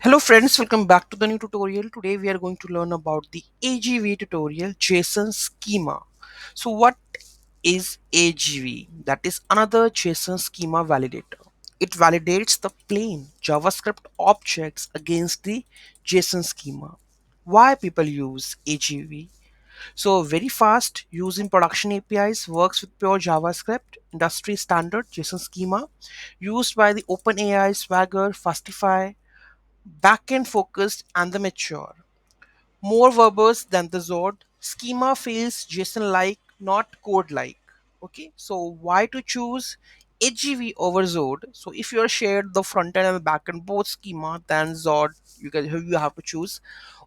Hello friends, welcome back to the new tutorial. Today we are going to learn about the AJV tutorial JSON schema. So what is AJV? That is another JSON schema validator. It validates the plain JavaScript objects against the JSON schema. Why people use AJV? So very fast, using production APIs, works with pure JavaScript, industry standard JSON schema, used by the OpenAI, Swagger, Fastify, backend focused and the mature. More verbose than the Zord. Schema feels JSON like, not code like. Okay, so why to choose AGV over Zord? So if you are shared the front end and the back end both schema, then Zord you have to choose.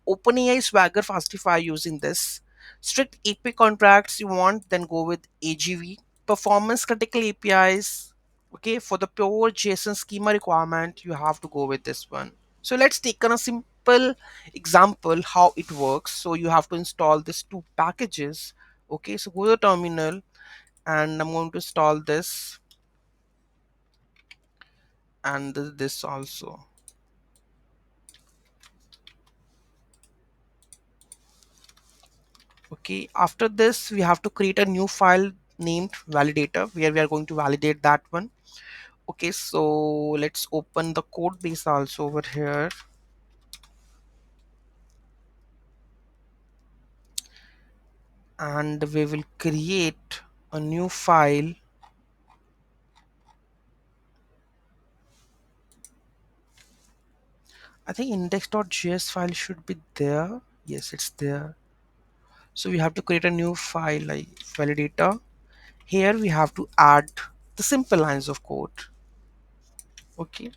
OpenAI Swagger Fastify using this. Strict API contracts you want, then go with AGV. Performance critical APIs. Okay, for the pure JSON schema requirement, you have to go with this one. So let's take on a simple example how it works. So you have to install these two packages. Okay, so go to the terminal and I'm going to install this and this also. Okay, after this we have to create a new file named validator where we are going to validate that one. Okay, so let's open the code base also over here, and we will create a new file. I think index.js file should be there. Yes, it's there. So we have to create a new file like validator. Here we have to add the simple lines of code. Okay,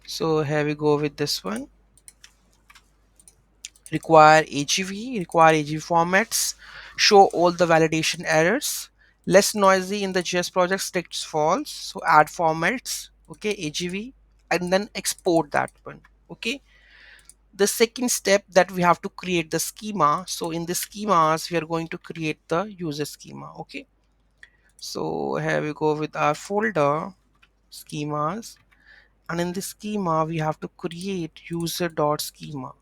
so here we go with this one. Require AGV formats, show all the validation errors, less noisy in the JS project, sticks false. So add formats, okay, AGV, and then export that one. Okay, the second step that we have to create the schema. So in the schemas we are going to create the user schema. Okay, so here we go with our folder schemas, and in the schema we have to create user.schema.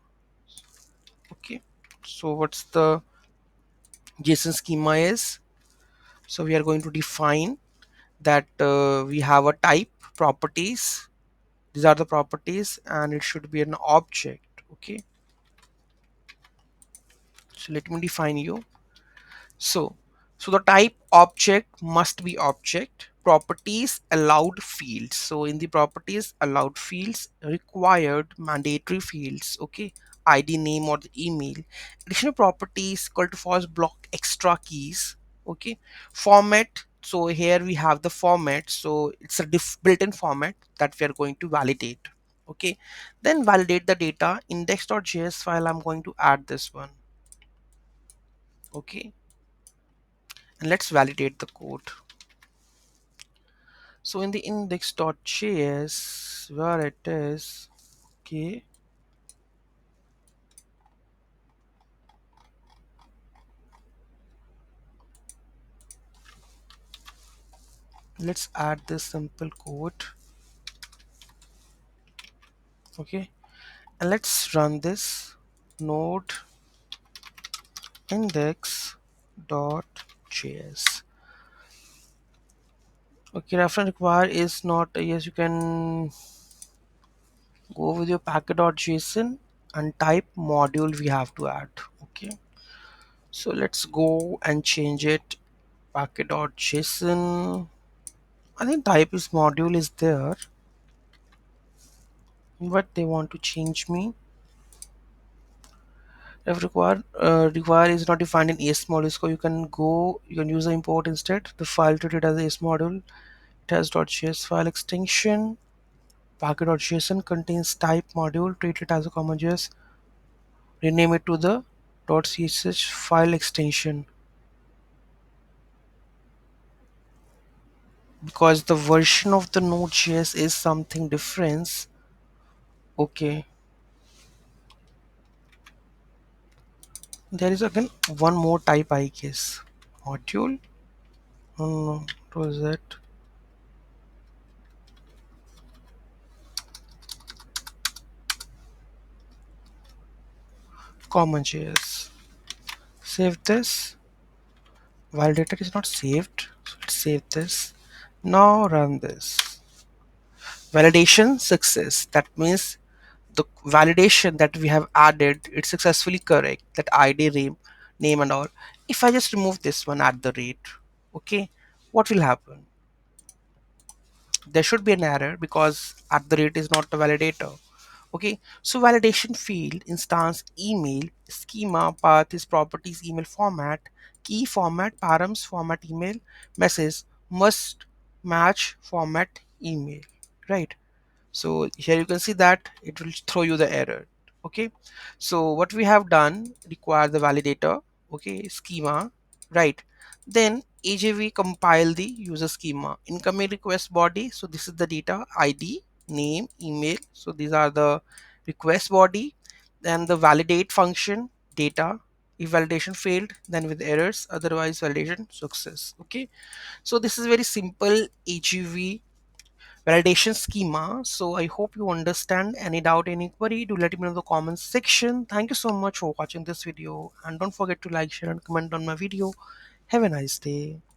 Okay, so what's the JSON schema is? So we are going to define that we have a type properties. These are the properties and it should be an object. Okay, so let me define you. So, so the type object must be object. Properties allowed fields. So in the properties allowed fields, required mandatory fields. Okay, ID, name, or the email. Additional properties equal to false block extra keys. Okay, format. So here we have the format. So it's a built-in format that we are going to validate. Okay, then validate the data index.js file. I'm going to add this one. Okay, and let's validate the code. So in the index.js, where it is, okay, let's add this simple code. Okay, and let's run this node index.js. Okay, reference require is not yes, you can go with your packet.json and type module we have to add. Okay, so let's go and change it packet.json. I think type is module is there, but they want to change me. If require is not defined in ACE module, so you can use the import instead. The file treated as ACE module. It has .js file extension. Packet.json contains type module. Treat it as a common JS. Rename it to the .csh file extension because the version of the Node.js is something different. Okay, there is again one more type, I guess. Module. No, no, no. What was that? common.js. Save this. Validator is not saved, so let's save this. Now run this. Validation success. That means the validation that we have added, it's successfully correct. That ID, name and all. If I just remove this one at the rate, okay, what will happen? There should be an error because at the rate is not the validator. Okay, so validation field instance email schema path is properties email format key format params format email message must match format email, right? So here you can see that it will throw you the error. Okay, so what we have done, require the validator, okay, schema, right? Then AJV compile the user schema incoming request body. So this is the data ID, name, email. So these are the request body. Then the validate function data. If validation failed, then with errors, otherwise validation success. Okay, so this is very simple AGV validation schema. So I hope you understand. Any doubt, any query, do let me know in the comments section. Thank you so much for watching this video, and don't forget to like, share and comment on my video. Have a nice day.